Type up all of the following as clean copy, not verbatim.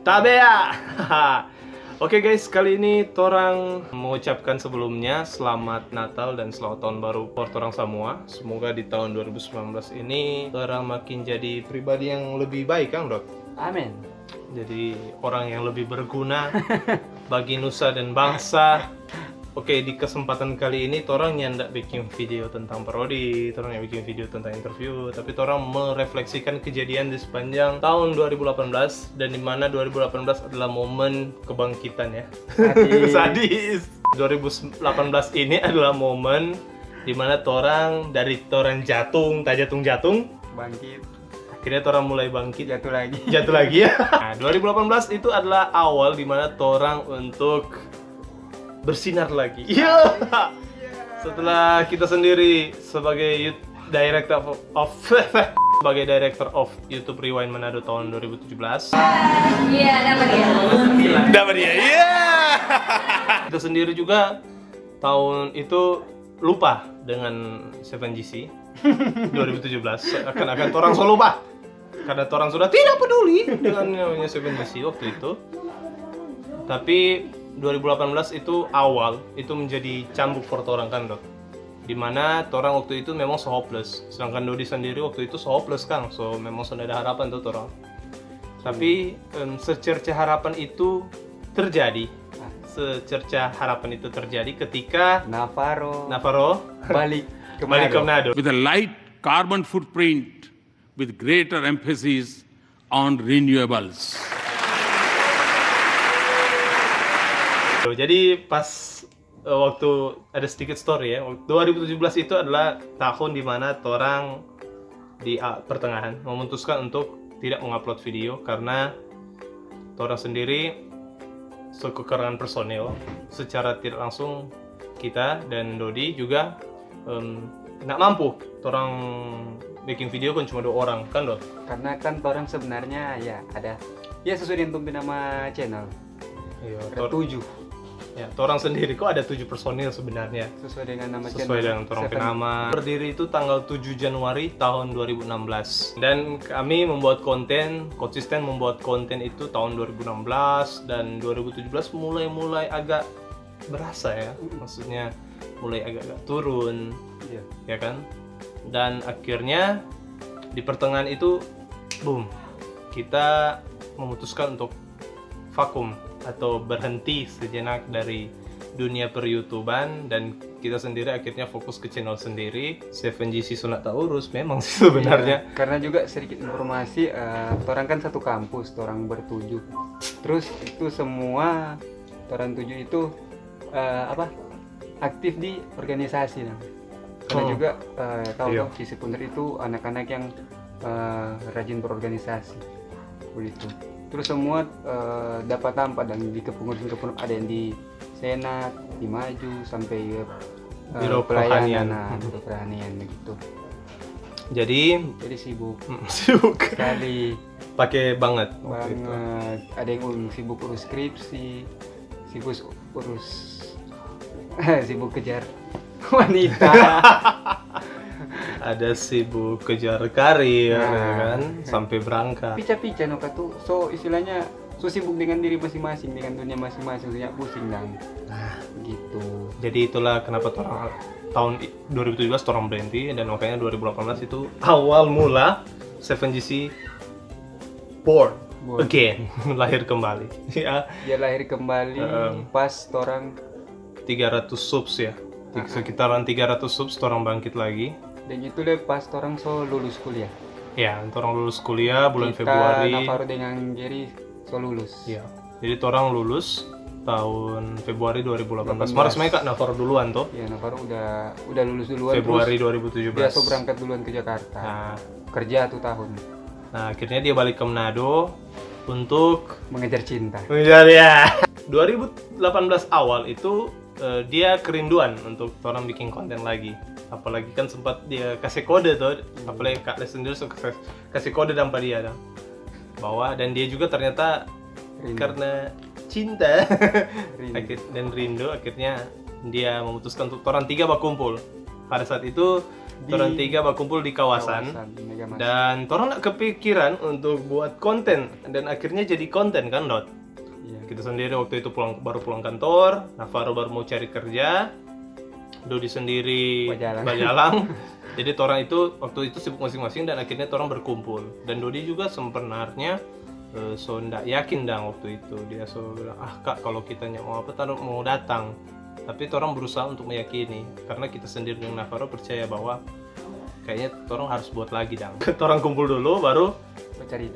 Tabea. Oke guys, kali ini torang mengucapkan sebelumnya selamat Natal dan selamat tahun baru buat torang semua. Semoga di tahun 2019 ini torang makin jadi pribadi yang lebih baik, Kang Dok. Amin. Jadi orang yang lebih berguna bagi nusa dan bangsa. Oke, di kesempatan kali ini torang nyandak bikin video tentang parodi, torang yang bikin video tentang interview, tapi torang merefleksikan kejadian di sepanjang tahun 2018 dan di mana 2018 adalah momen kebangkitan ya. Sadis. 2018 ini adalah momen di mana torang dari torang jatung, tak jatung-jatung, Bangkit, akhirnya torang mulai bangkit. jatuh lagi. Jatuh lagi ya. Nah, 2018 itu adalah awal di mana torang untuk bersinar lagi. Iya. Setelah kita sendiri sebagai director of sebagai director of YouTube Rewind Manado tahun 2017. Iya, dapat ya. Dapat dia. Iya. Kita sendiri juga tahun itu lupa dengan 7GC 2017. Akan torang selalu lupa. Karena torang sudah tidak peduli dengan namanya 7GC waktu itu. Tapi 2018 itu awal, itu menjadi cambuk for torang kan Dok. Dimana torang waktu itu memang so hopeless. Sedangkan Dodi sendiri waktu itu so hopeless Kang. So memang sudah ada harapan tuh torang. Tapi secerca harapan itu terjadi. Secerca harapan itu terjadi ketika Navarro balik balik ke kemana? Manado. with a light carbon footprint with greater emphasis on renewables. Jadi pas waktu ada sedikit story ya, 2017 itu adalah tahun dimana torang di pertengahan memutuskan untuk tidak mengupload video karena torang sendiri kekurangan personil. Secara tidak langsung kita dan Dodi juga nggak mampu torang bikin video kan cuma 2 orang kan Dok? Karena kan orang sebenarnya ya ada ya sesuai dengan tumpi nama channel. Iya, Ada 7 ya, torang sendiri kok ada 7 personil sebenarnya. sesuai dengan nama Sesuai channel. dengan torang Seven. nama. Berdiri itu tanggal 7 Januari tahun 2016. Dan kami membuat konten, konsisten membuat konten itu tahun 2016 dan 2017 mulai agak berasa ya. Maksudnya mulai agak turun, Iya. ya kan? Dan akhirnya di pertengahan itu boom. Kita memutuskan untuk vakum atau berhenti sejenak dari dunia per-YouTuban dan kita sendiri akhirnya fokus ke channel sendiri. 7GC Sunat tak urus memang sih sebenarnya. Iya, karena juga sedikit informasi, orang kan satu kampus, orang bertujuh. Terus itu semua orang 7 itu aktif di organisasi nah. Karena juga tahu Iya. toh Sisi Punder itu anak-anak yang rajin berorganisasi begitu. Terus semua dapat tampak dan di kepengurusan ada yang di senat, di maju sampai Biro pelayanan, Pertanian. Biro Pertanian begitu. Jadi Jadi sibuk sibuk sekali pakai banget waktu itu. banget. Ada yang sibuk urus skripsi, sibuk urus sibuk kejar wanita. Ada sibuk kejar karir Nah. ya kan sampai berangkat. Pica-pica no tuh. So istilahnya so sibuk dengan diri masing-masing, dengan dunia masing-masing, banyak pusing dan gitu. Jadi itulah kenapa tahun 2017 torang berhenti dan makanya 2018 itu awal mula 7GC born again, lahir kembali. Ya, Dia lahir kembali pas orang 300 subs ya. Sekitaran 300 subs torang bangkit lagi. dan itu deh pas orang so lulus kuliah. Ya, torang lulus kuliah bulan Kita Februari. Navarro dengan Jerry so lulus. Ya. Jadi torang lulus tahun Februari 2018. Maret Mei Kak Navarro duluan toh. Ya Navarro udah lulus duluan. Februari terus dia so 2017. berangkat duluan ke Jakarta. Nah, Kerja 1 tahun nah, akhirnya dia balik ke Manado untuk mengejar cinta. mengejar ya. 2018 awal itu dia kerinduan untuk orang bikin konten lagi. Apalagi kan sempat dia kasih kode tuh, apalagi Kak Les sendiri suka kasih kode tanpa dia dah. Bahwa dan dia juga ternyata Rindu. karena cinta Rindu. dan rindu akhirnya dia memutuskan untuk orang 3 berkumpul. Pada saat itu Torang tiga berkumpul di kawasan. Megamas. Dan torang nak kepikiran untuk buat konten. Dan akhirnya jadi konten kan, Dot? Iya. Kita sendiri waktu itu baru pulang kantor, Navarro baru mau cari kerja, Dodi sendiri Bajalang. bajalang. Jadi torang itu waktu itu sibuk masing-masing dan akhirnya torang berkumpul. Dan Dodi juga sebenarnya so ndak yakin dang waktu itu. Dia so bilang, Kak, kalau kita mau apa mau datang. Tapi torang berusaha untuk meyakini karena kita sendiri dengan Navarro percaya bahwa kayaknya torang harus buat lagi dang. Torang kumpul dulu baru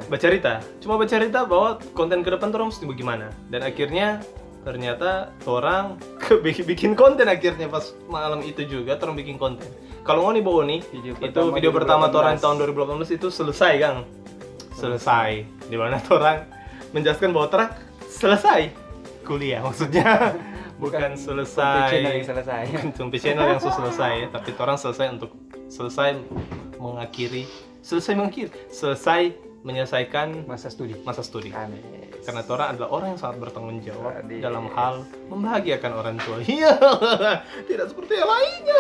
bercerita. Cuma bercerita bahwa konten ke depan torang mesti bagaimana. Dan akhirnya ternyata torang bikin konten akhirnya pas malam itu juga torang bikin konten. Kalau mau nih Bo nih, itu video pertama torang tahun 2018 itu selesai Kang. Selesai. Di mana torang menjelaskan bahwa torang selesai kuliah maksudnya. Bukan selesai. Sampai channel yang selesai, tapi torang selesai menyelesaikan masa studi. Karena torang adalah orang yang sangat bertanggung jawab dalam hal membahagiakan orang tua. Iya, tidak seperti yang lainnya.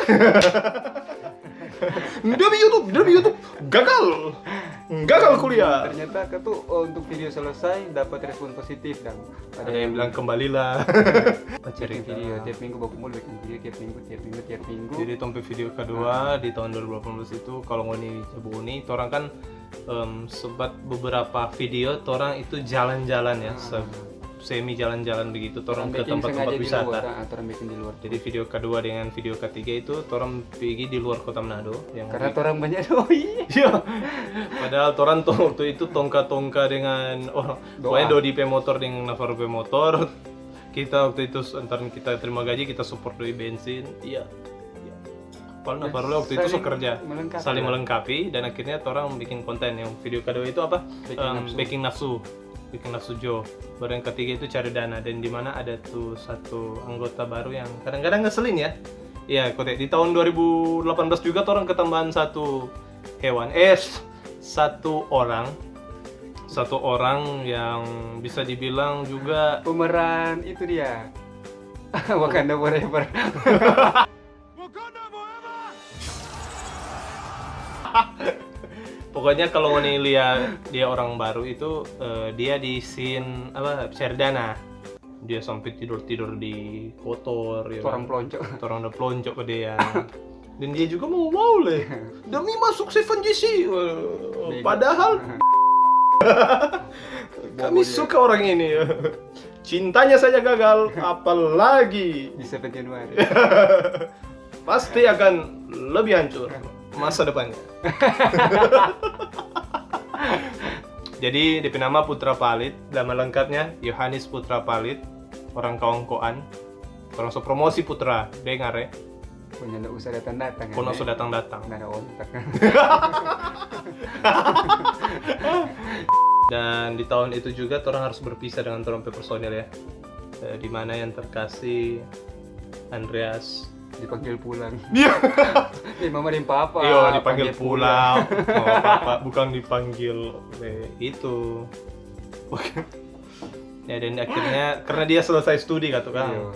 Demi YouTube gagal kuliah. Ternyata aku tuh untuk video selesai dapat respon positif dan Ada yang bilang kembalilah. bikin video tiap minggu baku mulu bikin video tiap minggu. Jadi tompe video kedua di tahun 2018 itu kalau ngoni Jabuni, torang kan sempat beberapa video torang itu jalan-jalan ya, semi jalan-jalan begitu torang ke tempat-tempat wisata. Torang bikin di luar. Jadi video kedua dengan video ketiga itu torang pergi di luar kota Manado yang Karena torang banyak doi. Iya. Padahal torang waktu itu tongka-tongka dengan pokoknya Dodi P motor dengan Navarro P motor. Kita waktu itu antar kita terima gaji kita support dari bensin. Iya. Padahal Navarro waktu itu kerja saling melengkapi dan akhirnya torang bikin konten. Yang video kedua itu apa? Baking nafsu Joe. Baru yang ketiga itu cari dana dan di mana ada tuh satu anggota baru yang kadang-kadang ngeselin ya. Iya, Kote. Di tahun 2018 juga torang ketambahan satu hewan. Satu orang yang bisa dibilang juga pemeran itu dia. Wakanda Forever. pokoknya kalau ngoni lihat dia orang baru itu dia di scene Cerdana. Dia sampai tidur di kotor ya. Orang pelonco. Orang udah pelonco ke dia. Dan dia juga mau leh. Demi masuk 7GC. Padahal kami suka orang ini. Cintanya saja gagal, apalagi Di 7 Januari. pasti akan lebih hancur masa depannya. Jadi DP nama Putra Palit, nama lengkapnya Yohanes Putra Palit, orang Kaongkoan, orang so promosi Putra, dengar ya. Punya nggak usah datang-datang. Kono so datang-datang. Nggak ada ontak. Dan di tahun itu juga orang harus berpisah dengan orang personil ya. Di mana yang terkasih Andreas Dipanggil pulang. Iya. Mama dan papa. Iya, dipanggil pulang. Mama papa bukan dipanggil itu. Ya dan akhirnya karena dia selesai studi kan.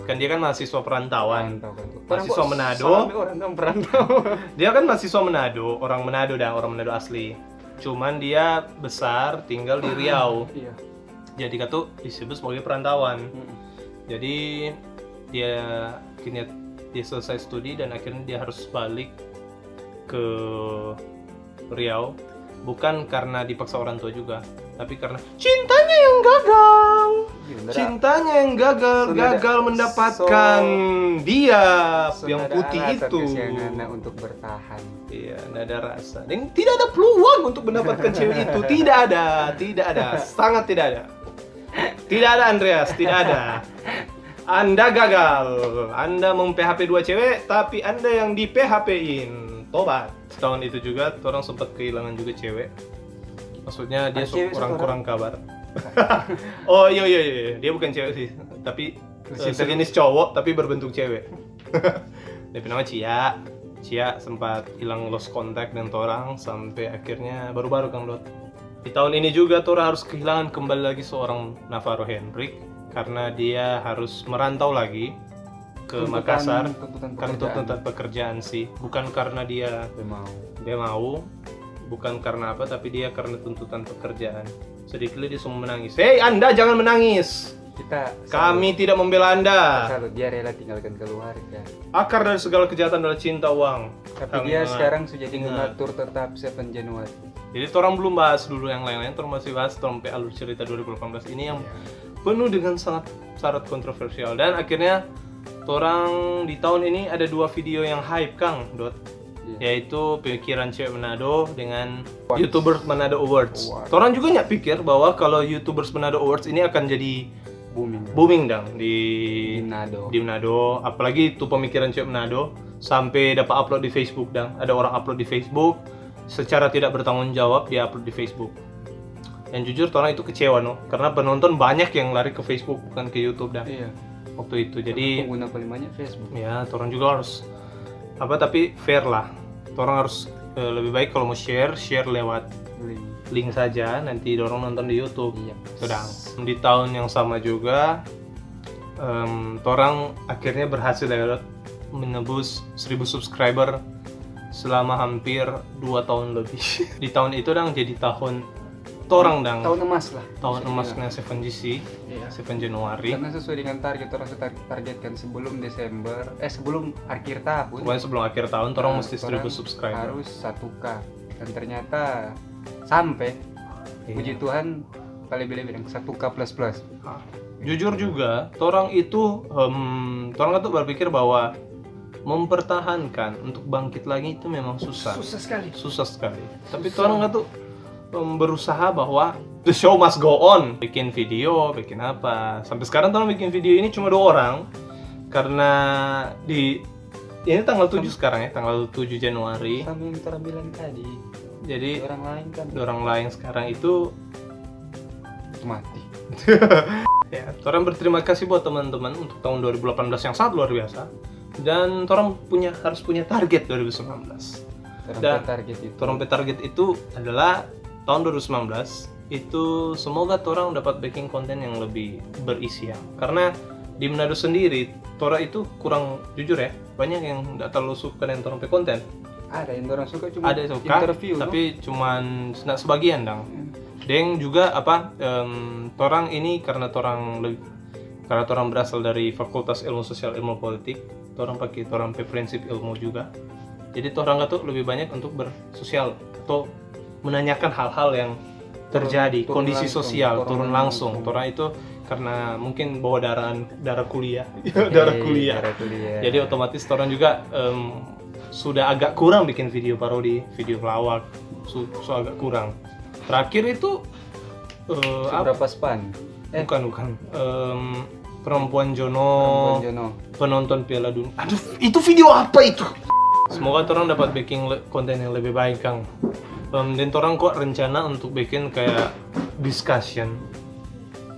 Kan dia kan mahasiswa perantauan. Mahasiswa Manado. Orang perantau. Dia kan mahasiswa Manado, orang Manado asli. Cuman dia besar tinggal di Riau. Iya. Jadi katu disebut sebagai perantauan. Jadi dia akhirnya dia selesai studi dan akhirnya dia harus balik ke Riau, bukan karena dipaksa orang tua juga, tapi karena cintanya yang gagal mendapatkan dia yang putih itu. Untuk bertahan. Iya, tidak ada rasa. Dan tidak ada peluang untuk mendapatkan cewek itu. Tidak ada, sangat tidak ada. Tidak ada Andreas, tidak ada. Anda gagal. Anda mem-PHP 2 cewek, tapi Anda yang di PHP-in. Tobat. Setahun itu juga, orang sempat kehilangan juga cewek. Maksudnya dia kurang kabar. Oh iya, dia bukan cewek sih, tapi sejenis cowok tapi berbentuk cewek. Dia nama Cia sempat hilang lost contact dengan orang sampai akhirnya baru-baru Kang Dot. Di tahun ini juga Tora harus kehilangan kembali lagi seorang Navarro Hendrik karena dia harus merantau lagi ke Makassar tuntutan karena pekerjaan. tuntutan pekerjaan sih, bukan karena dia mau, bukan karena apa, tapi dia karena tuntutan pekerjaan. Sedikit dia semua menangis. Hei, Anda jangan menangis. Kita Kami tidak membela Anda. salut dia rela tinggalkan keluarga. Akar dari segala kejahatan adalah cinta uang. Tapi Kang dia Ingat. sekarang sudah jadi Ingat. donatur tetap 7 Januari. Jadi orang belum bahas dulu yang lain-lain, orang masih bahas sampai alur cerita 2018 ini yang penuh dengan sangat syarat kontroversial. Dan akhirnya orang di tahun ini ada 2 video yang hype Kang Dot, yaitu Pikiran Cewek Manado dengan YouTubers Manado Awards. Orang juga nggak pikir bahwa kalau YouTubers Manado Awards ini akan jadi booming dong di Manado. Apalagi itu Pemikiran Cewek Manado sampai dapat upload di Facebook dong. Ada orang upload di Facebook secara tidak bertanggung jawab, dia upload di Facebook. Dan jujur orang itu kecewa karena penonton banyak yang lari ke Facebook bukan ke YouTube dah. Iya. Waktu itu. Jadi pengguna paling banyak Facebook. ya, orang juga harus tapi fair lah. Orang harus lebih baik kalau mau share lewat link saja, nanti dorong nonton di YouTube. Iya. Sedang di tahun yang sama juga orang akhirnya berhasil menembus 1000 subscriber selama hampir 2 tahun lebih. Di tahun itu jadi tahun orang tahun emas lah. tahun emasnya 7GC, Iya. 7 Januari. Karena sesuai dengan target orang targetkan sebelum Desember, sebelum akhir tahun. Pokoknya sebelum akhir tahun orang mesti 1000 orang subscriber. harus 1K. Dan ternyata sampai puji Tuhan kali bilang 1K plus. Jujur juga, orang itu orang itu berpikir bahwa mempertahankan untuk bangkit lagi itu memang susah sekali. Tapi orang tuh berusaha bahwa the show must go on, bikin video, bikin apa. Sampai sekarang orang bikin video ini cuma 2 orang karena ini tanggal 7 sekarang ya, tanggal 7 Januari. Sama yang kita bilang tadi. Jadi Orang lain kan orang lain sekarang itu mati. ya, orang berterima kasih buat teman-teman untuk tahun 2018 yang sangat luar biasa. Dan orang harus punya target 2019. Dan target itu adalah tahun 2019 itu semoga orang dapat baking konten yang lebih berisi ya. Karena di Manado sendiri, orang itu kurang jujur ya. Banyak yang tidak terlalu suka dengan orang konten. Ada yang orang suka cuma Ada yang suka, interview, tapi cuman sebagian dong. Deng juga orang ini karena orang berasal dari Fakultas Ilmu Sosial Ilmu Politik, orang pakai prinsip ilmu juga. Jadi orang tuh lebih banyak untuk bersosial atau menanyakan hal-hal yang terjadi, kondisi sosial, turun langsung. Orang itu karena mungkin bawa darah kuliah, darah kuliah. Jadi otomatis orang juga sudah agak kurang bikin video parodi, video pelawak, agak kurang. Terakhir itu berapa span? Bukan. Perempuan Jono, penonton Piala Dunia. Aduh, itu video apa itu? Semoga orang dapat bikin konten yang lebih baik, Kang. Dan orang kok rencana untuk bikin kayak discussion.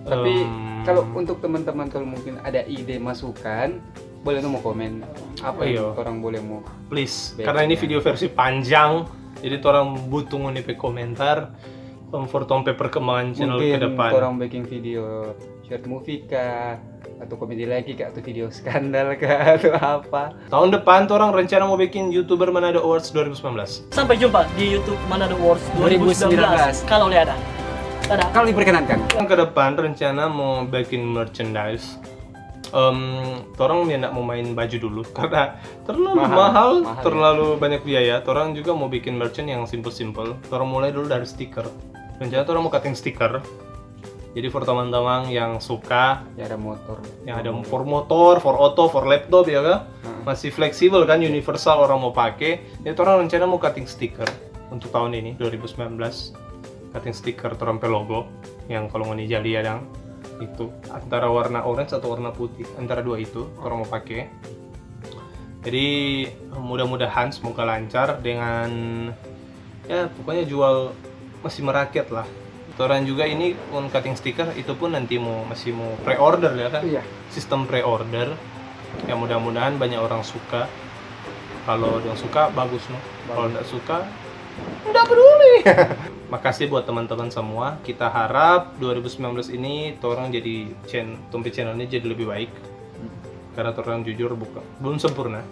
Tapi kalau untuk teman-teman kalau mungkin ada ide masukan, boleh mau komen apa yang orang boleh mau. Please, karena ini video versi panjang, jadi orang butuh ngonipe komentar. For tompe perkembangan channel ke depan. Mungkin orang bikin video short movie kah, atau komedi lagi kah, atau video skandal kah, atau apa. Tahun depan orang rencana mau bikin YouTuber Manado Awards 2019. Sampai jumpa di YouTube Manado Awards 2019 kalau ada. Dadah. Kalau diperkenankan. Yang ke depan rencana mau bikin merchandise. Orang tidak mau main baju dulu karena terlalu mahal, terlalu banyak biaya. Orang juga mau bikin merchant yang simple. Orang mulai dulu dari stiker. Rencana orang mau cutting stiker. Jadi for teman-teman yang suka, yang ada for motor, for auto, for laptop ya kan, masih fleksibel kan, universal orang mau pakai. Jadi orang rencana mau cutting stiker untuk tahun ini 2019. Cutting stiker terompe logo yang kalau ngoni jali ya dang. Itu antara warna orange atau warna putih, antara 2 itu orang mau pakai. Jadi mudah-mudahan semoga lancar dengan ya pokoknya jual masih merakyat lah. Orang juga ini pun cutting stiker itu pun nanti masih mau pre-order ya kan? Iya. Sistem pre-order. Ya mudah-mudahan banyak orang suka. Kalau orang suka bagus Kalau tidak suka tidak peduli. Makasih buat teman-teman semua. Kita harap 2019 ini orang jadi channelnya jadi lebih baik. Karena orang jujur bukan belum sempurna.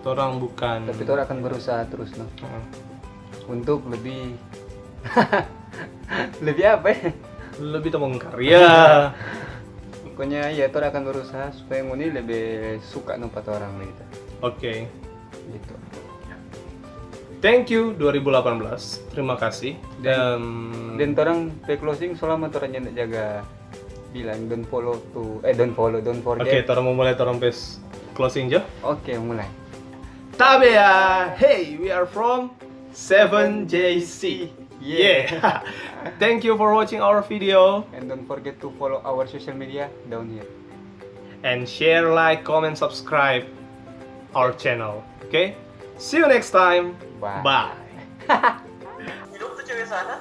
Orang bukan. Tapi orang akan berusaha terus no. Untuk lebih lebih apa ya? Lebih tembong karya. Pokoknya ya orang akan berusaha supaya Muni lebih suka numpat orang gitu. Oke. Gitu. Thank you 2018. Terima kasih. Dan orang closing selama orang yang jaga bilang don't forget. Oke, orang mau mulai orang pes closing aja. Oke, mulai. Tabea, hey, we are from 7JC. Yeah. Thank you for watching our video And don't forget to follow our social media down here. and share, like, comment, subscribe our channel. Okay? See you next time. Bye. Bye. Hidup tuh cewek sana.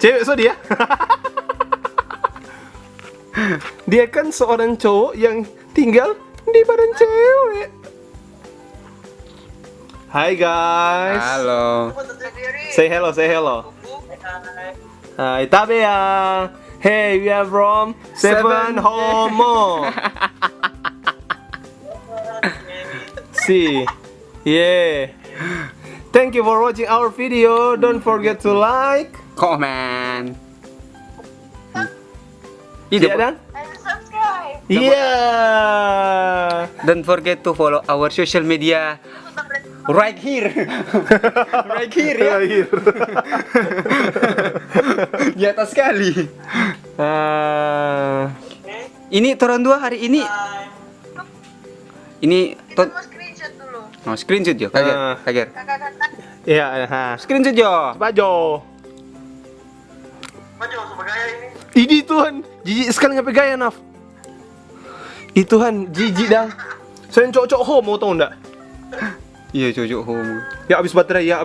Cewek so dia. Dia kan seorang cowok yang tinggal di badan cewek. Hi guys. Halo. Say hello, say hello. Hi Tabea. Hey, we are from Seven Homo. See. Yeah. Thank you for watching our video. Don't forget to like. Comment. Iya dan? And subscribe. Yeah. Don't forget to follow our social media right here. Right here ya. Di atas sekali. Ini turun 2 hari ini. Ini Kita mau screenshot dulu. oh, screenshot yo. Kager. Kakak-kakak. Iya, Screenshot yo. Bajo. Maju sama gaya ini. Ini Tuhan, jijik sekali ngapain gaya Naf. Itu Tuhan, jijik dah. Saya cocok homo tau ndak? Iya, cocok homo. Ya habis baterai, ya.